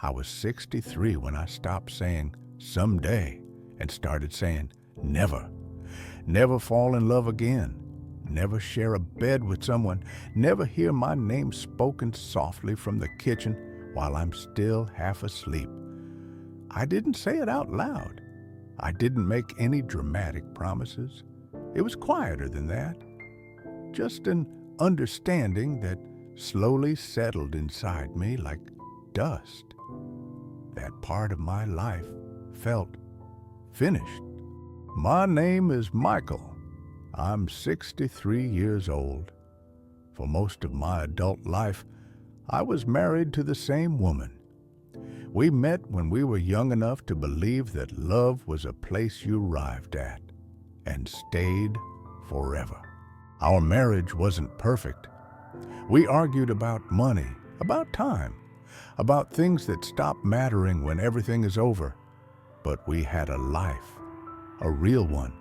I was 63 when I stopped saying someday and started saying never. Never fall in love again. Never share a bed with someone. Never hear my name spoken softly from the kitchen while I'm still half asleep. I didn't say it out loud. I didn't make any dramatic promises. It was quieter than that. Just an understanding that slowly settled inside me like dust. That part of my life felt finished. My name is Michael. I'm 63 years old. For most of my adult life, I was married to the same woman. We met when we were young enough to believe that love was a place you arrived at and stayed forever. Our marriage wasn't perfect. We argued about money, about time, about things that stop mattering when everything is over. But we had a life, a real one,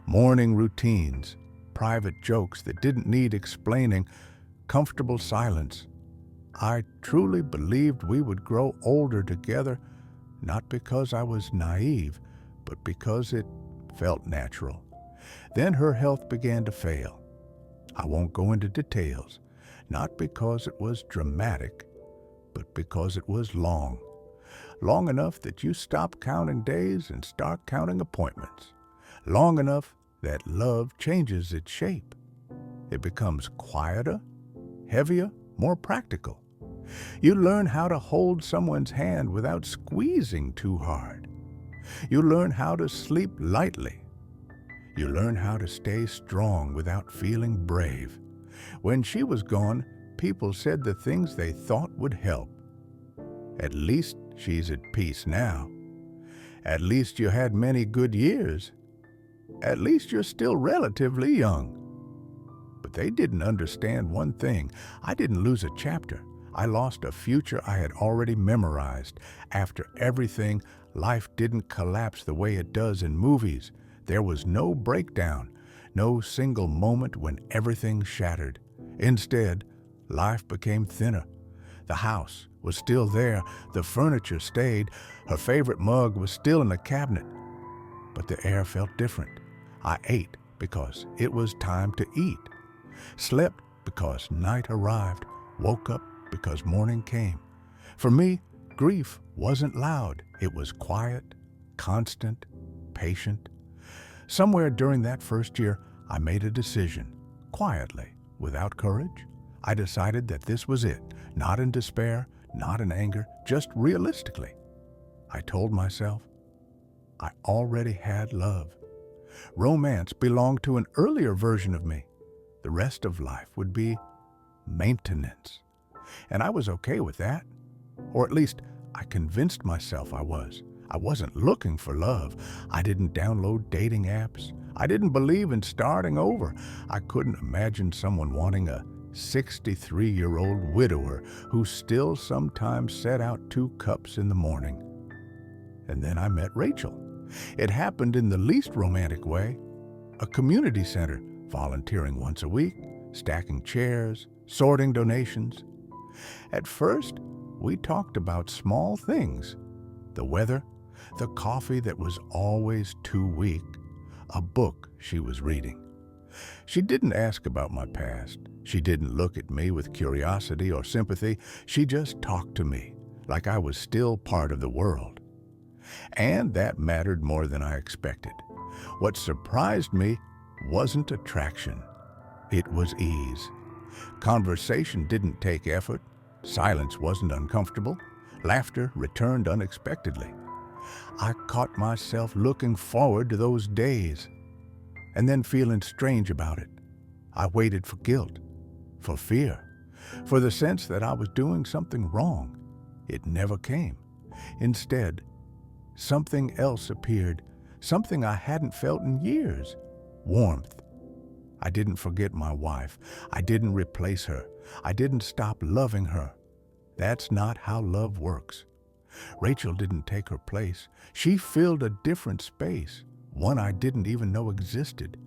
morning routines, private jokes that didn't need explaining, comfortable silence. I truly believed we would grow older together, not because I was naive, but because it felt natural. Then her health began to fail. I won't go into details, not because it was dramatic, but because it was long. Long enough that you stop counting days and start counting appointments. Long enough that love changes its shape. It becomes quieter, heavier, more practical. You learn how to hold someone's hand without squeezing too hard. You learn how to sleep lightly. You learn how to stay strong without feeling brave. When she was gone, people said the things they thought would help. At least she's at peace now. At least you had many good years. At least you're still relatively young. But they didn't understand one thing. I didn't lose a chapter. I lost a future I had already memorized. After everything, life didn't collapse the way it does in movies. There was no breakdown, no single moment when everything shattered. Instead, life became thinner. The house was still there. The furniture stayed. Her favorite mug was still in the cabinet. But the air felt different. I ate because it was time to eat. Slept because night arrived. Woke up because morning came. For me, grief wasn't loud. It was quiet, constant, patient. Somewhere during that first year, I made a decision, quietly, without courage. I decided that this was it, not in despair, not in anger, just realistically. I told myself, I already had love. Romance belonged to an earlier version of me. The rest of life would be maintenance. And I was okay with that. Or at least, I convinced myself I was. I wasn't looking for love. I didn't download dating apps. I didn't believe in starting over. I couldn't imagine someone wanting a 63-year-old widower who still sometimes set out 2 cups in the morning. And then I met Rachel. It happened in the least romantic way. A community center, volunteering once a week, stacking chairs, sorting donations. At first, we talked about small things. The weather, the coffee that was always too weak, a book she was reading. She didn't ask about my past. She didn't look at me with curiosity or sympathy. She just talked to me like I was still part of the world. And that mattered more than I expected. What surprised me wasn't attraction. It was ease. Conversation didn't take effort. Silence wasn't uncomfortable. Laughter returned unexpectedly. I caught myself looking forward to those days and then feeling strange about it. I waited for guilt, for fear, for the sense that I was doing something wrong. It never came. Instead, something else appeared, something I hadn't felt in years. Warmth. I didn't forget my wife. I didn't replace her. I didn't stop loving her. That's not how love works. Rachel didn't take her place. She filled a different space, one I didn't even know existed.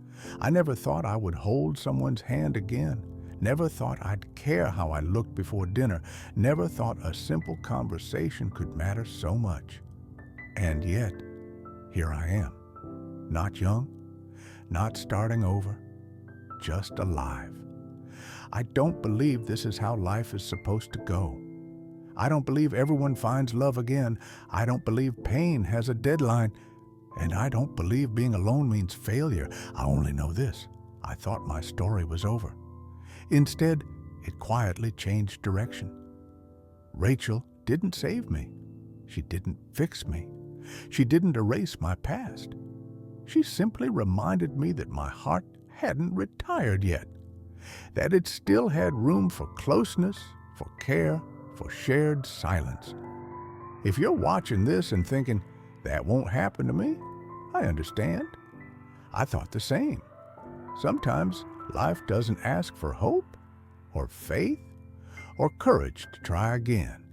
I never thought I would hold someone's hand again. Never thought I'd care how I looked before dinner. Never thought a simple conversation could matter so much. And yet, here I am. Not young, not starting over, just alive. I don't believe this is how life is supposed to go. I don't believe everyone finds love again. I don't believe pain has a deadline. And I don't believe being alone means failure. I only know this. I thought my story was over. Instead, it quietly changed direction. Rachel didn't save me. She didn't fix me. She didn't erase my past. She simply reminded me that my heart hadn't retired yet, that it still had room for closeness, for care, for shared silence. If you're watching this and thinking, that won't happen to me, I understand. I thought the same. Sometimes life doesn't ask for hope, or faith, or courage to try again.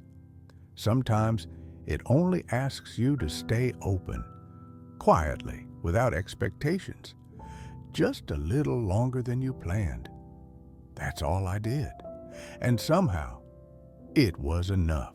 Sometimes it only asks you to stay open, quietly, without expectations, just a little longer than you planned. That's all I did. And somehow, it was enough.